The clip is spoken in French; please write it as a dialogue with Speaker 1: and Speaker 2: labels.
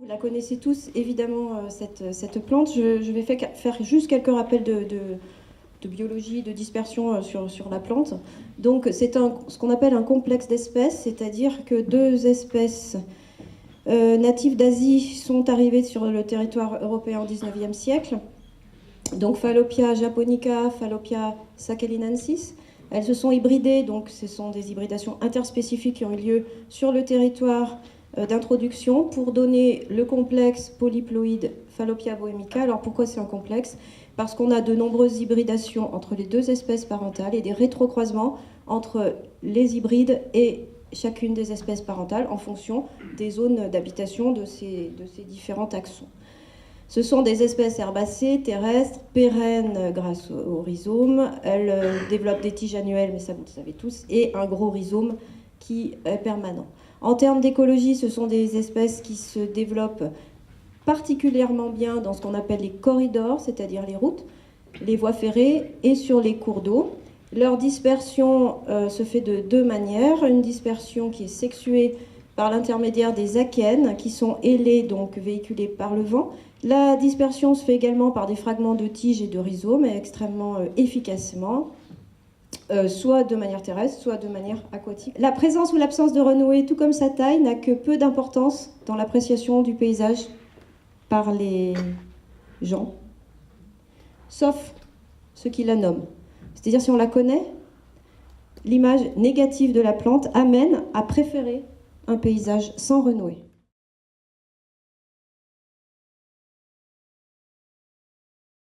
Speaker 1: Vous la connaissez tous, évidemment, cette plante. Je vais faire juste quelques rappels de biologie, de dispersion sur la plante. Donc, c'est ce qu'on appelle un complexe d'espèces, c'est-à-dire que deux espèces natives d'Asie sont arrivées sur le territoire européen au XIXe siècle. Donc, Fallopia japonica, Fallopia sakhalinensis. Elles se sont hybridées, donc ce sont des hybridations interspécifiques qui ont eu lieu sur le territoire d'introduction pour donner le complexe polyploïde Fallopia bohemica. Alors pourquoi c'est un complexe? Parce qu'on a de nombreuses hybridations entre les deux espèces parentales et des rétrocroisements entre les hybrides et chacune des espèces parentales en fonction des zones d'habitation de ces différents taxons. Ce sont des espèces herbacées, terrestres, pérennes grâce au rhizome. Elles développent des tiges annuelles, mais ça vous le savez tous, et un gros rhizome qui est permanent. En termes d'écologie, ce sont des espèces qui se développent particulièrement bien dans ce qu'on appelle les corridors, c'est-à-dire les routes, les voies ferrées et sur les cours d'eau. Leur dispersion se fait de deux manières. Une dispersion qui est sexuée par l'intermédiaire des akènes, qui sont ailés, donc véhiculés par le vent. La dispersion se fait également par des fragments de tiges et de rhizomes, extrêmement efficacement, soit de manière terrestre, soit de manière aquatique. La présence ou l'absence de renouée, tout comme sa taille, n'a que peu d'importance dans l'appréciation du paysage par les gens, sauf ceux qui la nomment. C'est-à-dire, si on la connaît, l'image négative de la plante amène à préférer un paysage sans renouée.